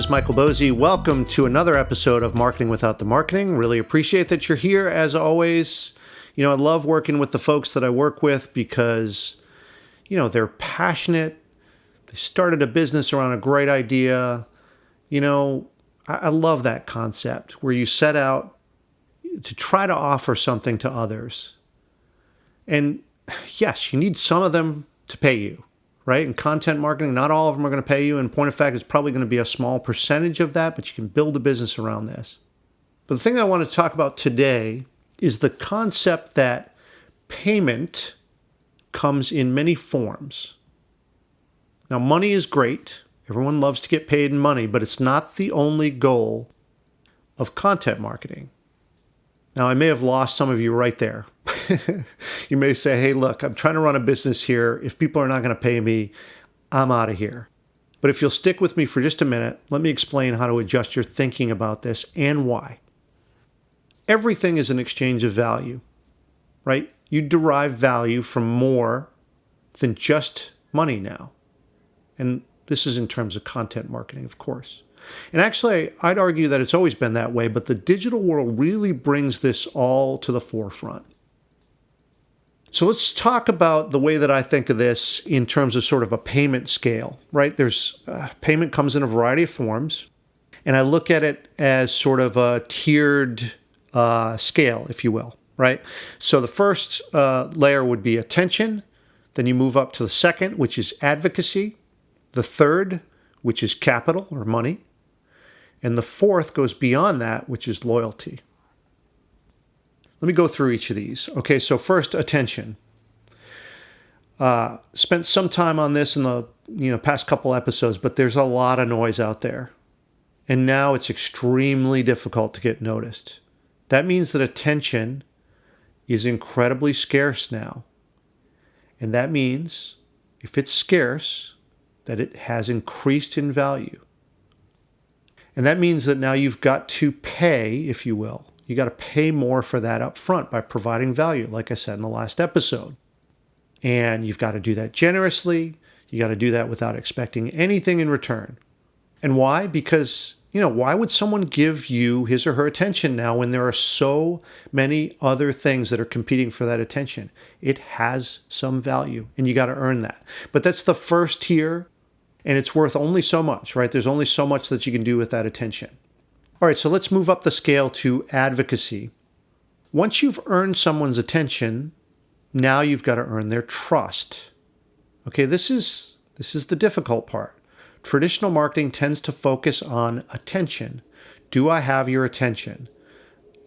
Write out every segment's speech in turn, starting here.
is Michael Bosey. Welcome to another episode of Marketing Without the Marketing. Really appreciate that you're here as always. I love working with the folks that I work with because, they're passionate. They started a business around a great idea. I love that concept where you set out to try to offer something to others. And yes, you need some of them to pay you. Right? In content marketing, not all of them are going to pay you. And point of fact, it's probably going to be a small percentage of that, but you can build a business around this. But the thing I want to talk about today is the concept that payment comes in many forms. Now, money is great. Everyone loves to get paid in money, but it's not the only goal of content marketing. Now, I may have lost some of you right there. You may say, hey, look, I'm trying to run a business here. If people are not going to pay me, I'm out of here. But if you'll stick with me for just a minute, let me explain how to adjust your thinking about this and why. Everything is an exchange of value, right? You derive value from more than just money now. And this is in terms of content marketing, of course. And actually, I'd argue that it's always been that way, but the digital world really brings this all to the forefront. So let's talk about the way that I think of this in terms of sort of a payment scale, right? Payment comes in a variety of forms, and I look at it as sort of a tiered scale, if you will, right? So the first layer would be attention. Then you move up to the second, which is advocacy. The third, which is capital or money. And the fourth goes beyond that, which is loyalty. Let me go through each of these. Okay, so first, attention. Spent some time on this in the past couple episodes, but there's a lot of noise out there. And now it's extremely difficult to get noticed. That means that attention is incredibly scarce now. And that means if it's scarce, that it has increased in value. And that means that now you've got to pay, if you will. You got to pay more for that up front by providing value, like I said in the last episode. And you've got to do that generously. You got to do that without expecting anything in return. And why? Because, why would someone give you his or her attention now when there are so many other things that are competing for that attention? It has some value, and you got to earn that. But that's the first tier, and it's worth only so much, right? There's only so much that you can do with that attention. All right, so let's move up the scale to advocacy. Once you've earned someone's attention, now you've got to earn their trust. Okay, this is the difficult part. Traditional marketing tends to focus on attention. Do I have your attention?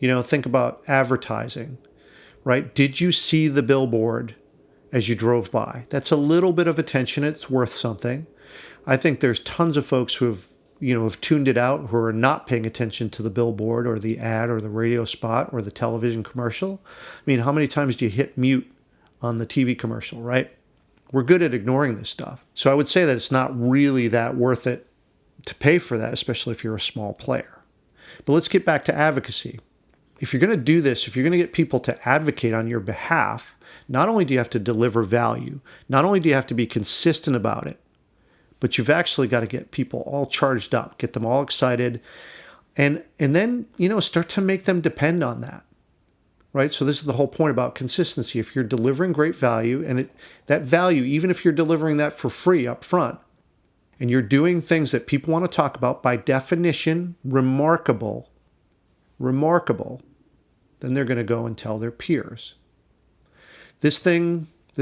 Think about advertising, right? Did you see the billboard as you drove by? That's a little bit of attention. It's worth something. I think there's tons of folks who have tuned it out, who are not paying attention to the billboard or the ad or the radio spot or the television commercial. How many times do you hit mute on the TV commercial, right? We're good at ignoring this stuff. So I would say that it's not really that worth it to pay for that, especially if you're a small player. But let's get back to advocacy. If you're going to do this, if you're going to get people to advocate on your behalf, not only do you have to deliver value, not only do you have to be consistent about it, but you've actually got to get people all charged up, get them all excited, and then, start to make them depend on that, right? So this is the whole point about consistency. If you're delivering great value, and that value, even if you're delivering that for free up front, and you're doing things that people want to talk about, by definition, remarkable, then they're going to go and tell their peers. This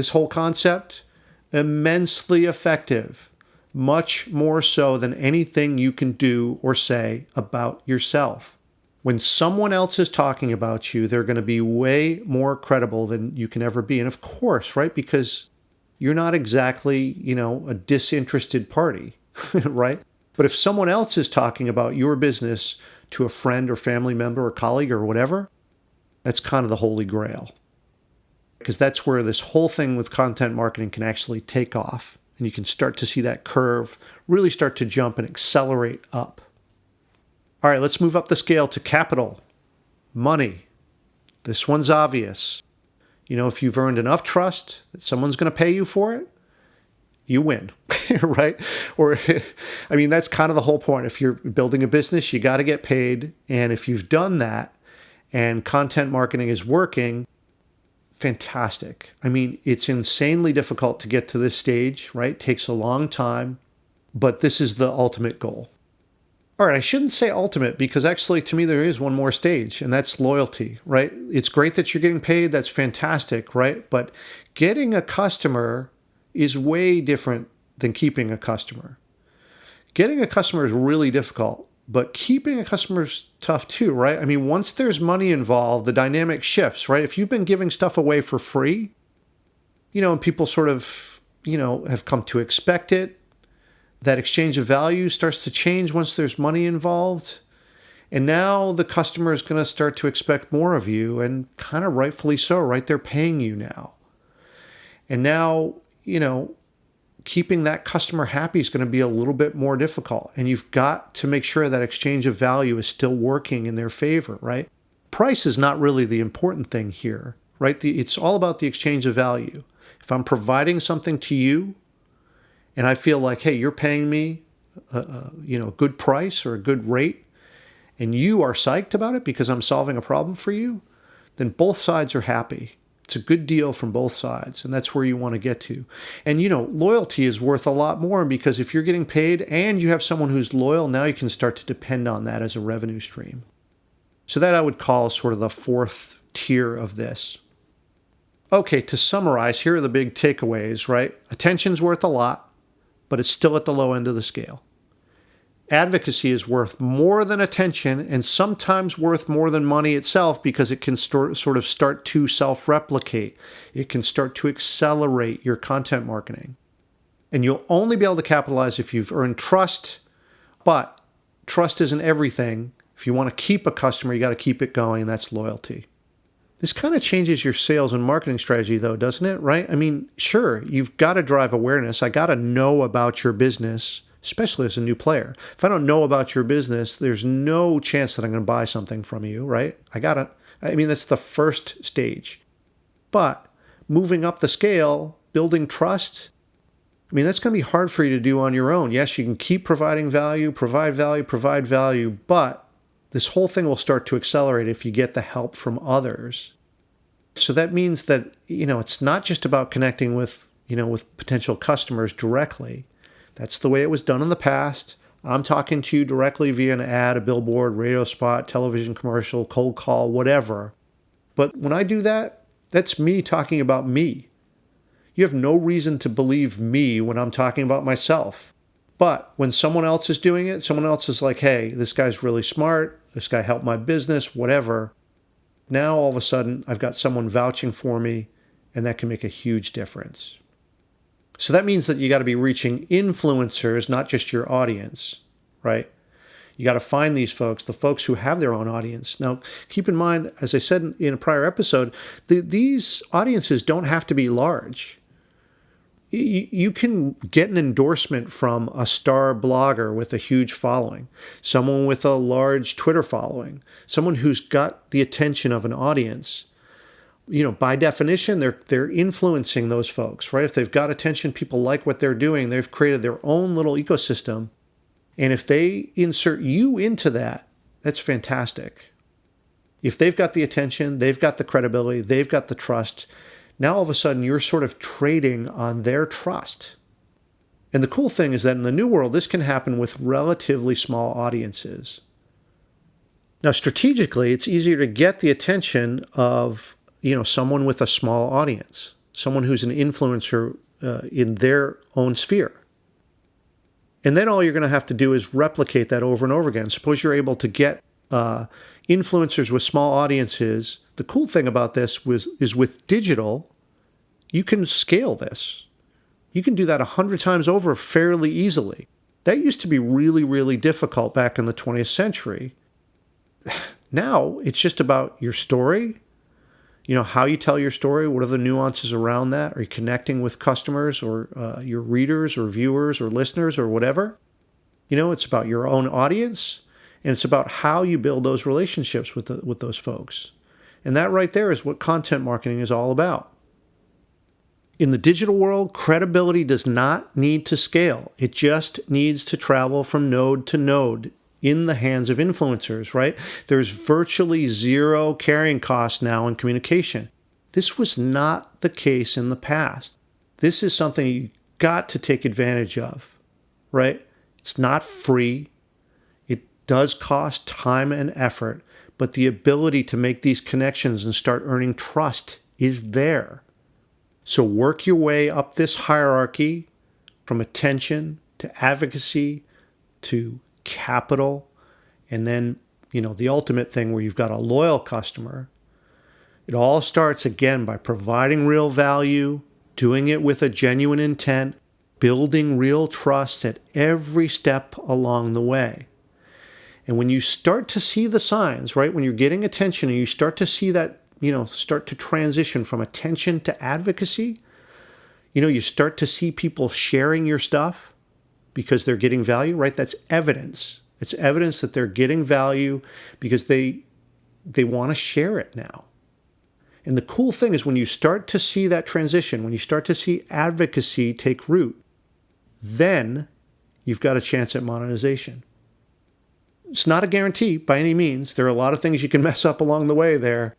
whole concept, immensely effective. Much more so than anything you can do or say about yourself. When someone else is talking about you, they're going to be way more credible than you can ever be. And of course, right, because you're not exactly, a disinterested party, right? But if someone else is talking about your business to a friend or family member or colleague or whatever, that's kind of the holy grail. Because that's where this whole thing with content marketing can actually take off. And you can start to see that curve really start to jump and accelerate up. All right, let's move up the scale to capital, money. This one's obvious. If you've earned enough trust that someone's going to pay you for it, you win, right? Or, I mean, that's kind of the whole point. If you're building a business, you got to get paid. And if you've done that and content marketing is working, fantastic. I mean, it's insanely difficult to get to this stage, right? It takes a long time, but this is the ultimate goal. All right, I shouldn't say ultimate because actually to me there is one more stage, and that's loyalty, right? It's great that you're getting paid. That's fantastic, right? But getting a customer is way different than keeping a customer. Getting a customer is really difficult, but keeping a customer is tough too, right? I mean, once there's money involved, the dynamic shifts, right? If you've been giving stuff away for free, and people sort of, have come to expect it, that exchange of value starts to change once there's money involved. And now the customer is going to start to expect more of you, and kind of rightfully so, right? They're paying you now. And now, keeping that customer happy is going to be a little bit more difficult. And you've got to make sure that exchange of value is still working in their favor, right? Price is not really the important thing here, right? It's all about the exchange of value. If I'm providing something to you, and I feel like, hey, you're paying me a good price or a good rate, and you are psyched about it because I'm solving a problem for you, then both sides are happy. It's a good deal from both sides, and that's where you want to get to. And, loyalty is worth a lot more because if you're getting paid and you have someone who's loyal, now you can start to depend on that as a revenue stream. So that I would call sort of the fourth tier of this. Okay, to summarize, here are the big takeaways, right? Attention's worth a lot, but it's still at the low end of the scale. Advocacy is worth more than attention and sometimes worth more than money itself because it can sort of start to self-replicate. It can start to accelerate your content marketing. And you'll only be able to capitalize if you've earned trust, but trust isn't everything. If you want to keep a customer, you got to keep it going, and that's loyalty. This kind of changes your sales and marketing strategy, though, doesn't it? Right? I mean, sure, you've got to drive awareness. I got to know about your business, especially as a new player. If I don't know about your business, there's no chance that I'm going to buy something from you, right? That's the first stage. But moving up the scale, building trust, that's going to be hard for you to do on your own. Yes, you can keep providing value, provide value, but this whole thing will start to accelerate if you get the help from others. So that means that, it's not just about connecting with potential customers directly. That's the way it was done in the past. I'm talking to you directly via an ad, a billboard, radio spot, television commercial, cold call, whatever. But when I do that, that's me talking about me. You have no reason to believe me when I'm talking about myself. But when someone else is doing it, someone else is like, hey, this guy's really smart. This guy helped my business, whatever. Now, all of a sudden, I've got someone vouching for me, and that can make a huge difference. So that means that you got to be reaching influencers, not just your audience, right? You got to find these folks, the folks who have their own audience. Now, keep in mind, as I said in a prior episode, these audiences don't have to be large. You can get an endorsement from a star blogger with a huge following, someone with a large Twitter following, someone who's got the attention of an audience. By definition, they're influencing those folks, right? If they've got attention, people like what they're doing, they've created their own little ecosystem. And if they insert you into that, that's fantastic. If they've got the attention, they've got the credibility, they've got the trust, now all of a sudden you're sort of trading on their trust. And the cool thing is that in the new world, this can happen with relatively small audiences. Now, strategically, it's easier to get the attention of someone with a small audience, someone who's an influencer in their own sphere. And then all you're going to have to do is replicate that over and over again. Suppose you're able to get influencers with small audiences. The cool thing about this is with digital, you can scale this. You can do that 100 times over fairly easily. That used to be really, really difficult back in the 20th century. Now it's just about your story, how you tell your story, what are the nuances around that? Are you connecting with customers or your readers or viewers or listeners or whatever? It's about your own audience, and it's about how you build those relationships with those folks. And that right there is what content marketing is all about. In the digital world, credibility does not need to scale. It just needs to travel from node to node in the hands of influencers, right? There's virtually zero carrying cost now in communication. This was not the case in the past. This is something you got to take advantage of, right? It's not free. It does cost time and effort, but the ability to make these connections and start earning trust is there. So work your way up this hierarchy from attention to advocacy to capital, and then, the ultimate thing where you've got a loyal customer. It all starts again by providing real value, doing it with a genuine intent, building real trust at every step along the way. And when you start to see the signs, right, when you're getting attention and you start to see that, start to transition from attention to advocacy, you start to see people sharing your stuff because they're getting value, right? That's evidence. It's evidence that they're getting value because they want to share it now. And the cool thing is when you start to see that transition, when you start to see advocacy take root, then you've got a chance at monetization. It's not a guarantee by any means. There are a lot of things you can mess up along the way there,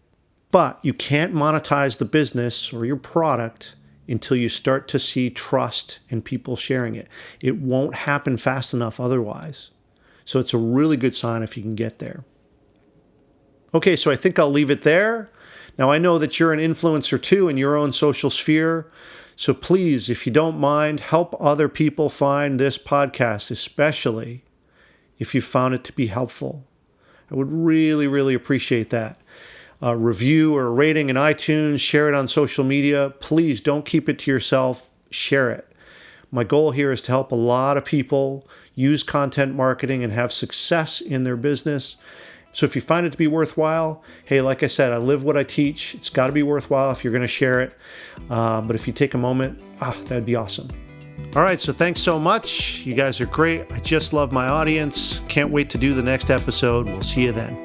but you can't monetize the business or your product until you start to see trust and people sharing it. It won't happen fast enough otherwise. So it's a really good sign if you can get there. Okay, so I think I'll leave it there. Now, I know that you're an influencer too in your own social sphere. So please, if you don't mind, help other people find this podcast, especially if you found it to be helpful. I would really, really appreciate that. A review or a rating in iTunes, share it on social media. Please don't keep it to yourself. Share it. My goal here is to help a lot of people use content marketing and have success in their business. So if you find it to be worthwhile, hey, like I said, I live what I teach. It's got to be worthwhile if you're going to share it. But if you take a moment, that'd be awesome. All right, so thanks so much. You guys are great. I just love my audience. Can't wait to do the next episode. We'll see you then.